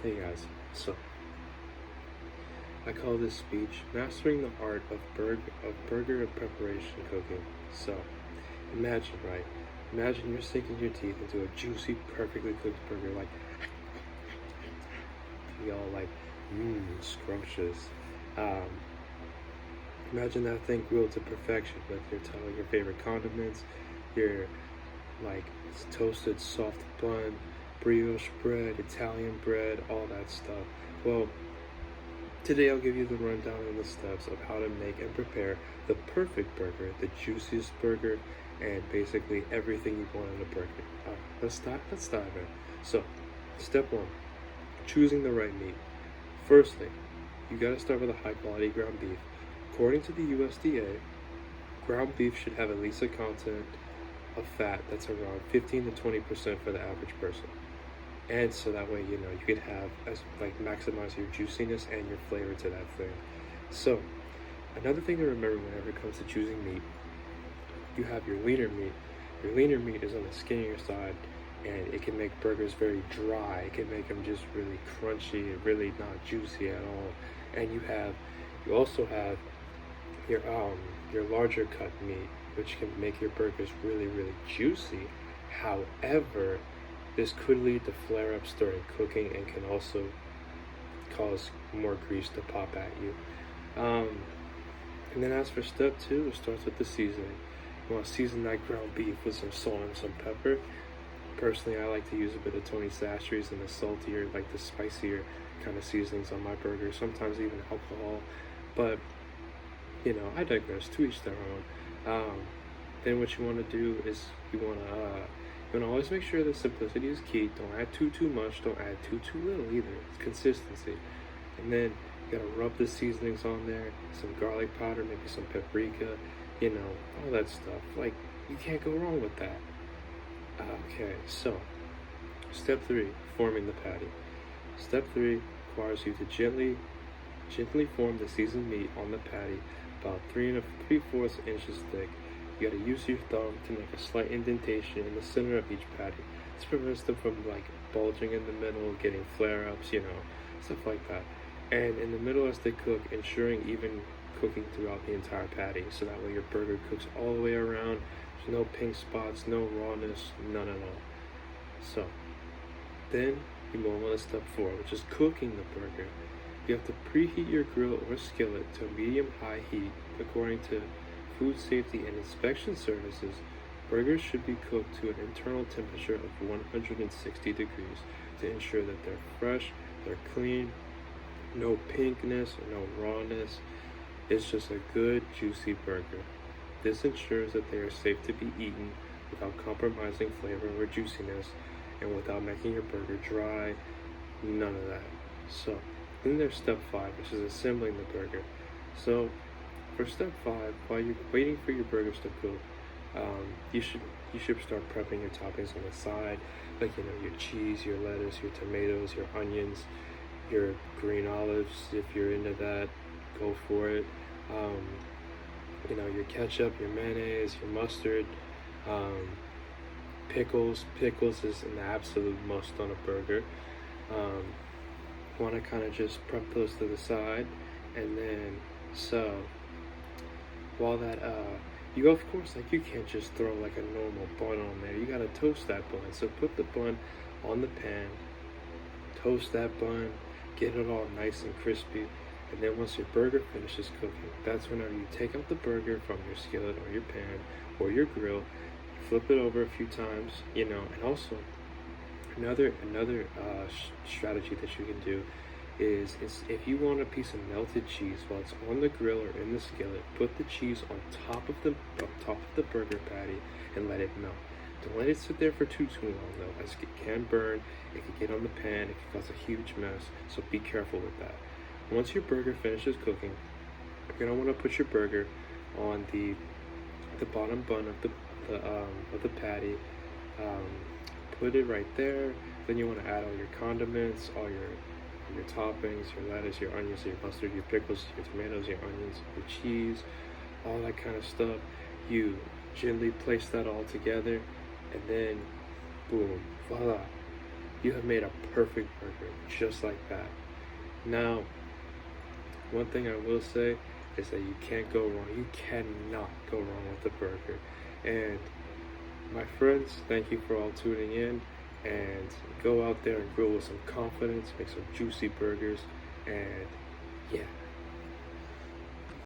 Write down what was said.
Hey guys, so I call this speech Mastering the Art of Burger and Preparation Cooking. So imagine, right? Imagine you're sinking your teeth into a juicy, perfectly cooked burger, like you all like, scrumptious. Um, Imagine that thing grilled to perfection with your favorite condiments, your like toasted soft bun, brioche bread, Italian bread, all that stuff. Well, today I'll give you the rundown on the steps of how to make and prepare the perfect burger, the juiciest burger, and basically everything you want in a burger. Let's dive in. So, step one, choosing the right meat. Firstly, you gotta start with a high quality ground beef. According to the USDA, ground beef should have at least a content of fat that's around 15 to 20% for the average person. And so that way, you could have as like maximize your juiciness and your flavor to that thing. So another thing to remember whenever it comes to choosing meat, you have your leaner meat. Your leaner meat is on the skinnier side, and it can make burgers very dry. It can make them just really crunchy and really not juicy at all. And you also have your larger cut meat, which can make your burgers really really juicy. However, this could lead to flare ups during cooking and can also cause more grease to pop at you. Um, and then as for step two, it starts with the seasoning. You want to season that ground beef with some salt and some pepper. Personally, I like to use a bit of Tony Chachere's and the saltier, like the spicier kind of seasonings on my burger. Sometimes even alcohol, but I digress. To each their own. Then what you want to do is you want to always make sure that simplicity is key. Don't add too much. Don't add too little either. It's consistency. And then you gotta rub the seasonings on there. Some garlic powder, maybe some paprika. All that stuff. Like you can't go wrong with that. Okay, so step three: forming the patty. Step three requires you to gently form the seasoned meat on the patty about 3 4 inches thick. You gotta use your thumb to make a slight indentation in the center of each patty. This prevents them from like bulging in the middle, getting flare ups, stuff like that. And in the middle as they cook, ensuring even cooking throughout the entire patty, so that way your burger cooks all the way around. There's no pink spots, no rawness, none at all. So then you move on to step four, which is cooking the burger. You have to preheat your grill or skillet to medium-high heat. According to Food Safety and Inspection Services, burgers should be cooked to an internal temperature of 160 degrees to ensure that they're fresh, they're clean, no pinkness or no rawness. It's just a good, juicy burger. This ensures that they are safe to be eaten without compromising flavor or juiciness and without making your burger dry. None of that. So, then there's step five, which is assembling the burger. So, for step five, while you're waiting for your burgers to cook, you should start prepping your toppings on the side, like your cheese, your lettuce, your tomatoes, your onions, your green olives. If you're into that, go for it. Um, your ketchup, your mayonnaise, your mustard, um, pickles. Pickles is an absolute must on a burger. Um, Want to kind of just prep those to the side, and then so while that you of course, like, you can't just throw like a normal bun on there. You gotta toast that bun. So put the bun on the pan, toast that bun, get it all nice and crispy. And then once your burger finishes cooking, that's whenever you take out the burger from your skillet or your pan or your grill, flip it over a few times, and also another strategy that you can do is if you want a piece of melted cheese while it's on the grill or in the skillet, put the cheese on top of the burger patty and let it melt. Don't let it sit there for too long though, as it can burn, it can get on the pan, it can cause a huge mess. So be careful with that. Once your burger finishes cooking, you're gonna want to put your burger on the bottom bun of the patty. Um, Put it right there. Then you want to add all your condiments, all your toppings, your lettuce, your onions, your mustard, your pickles, your tomatoes, your onions, your cheese, all that kind of stuff. You gently place that all together, and then boom, voila, You have made a perfect burger, just like that. Now, one thing I will say is that you can't go wrong. You cannot go wrong with a burger. And my friends, thank you for all tuning in. And go out there and grill with some confidence, make some juicy burgers, and yeah,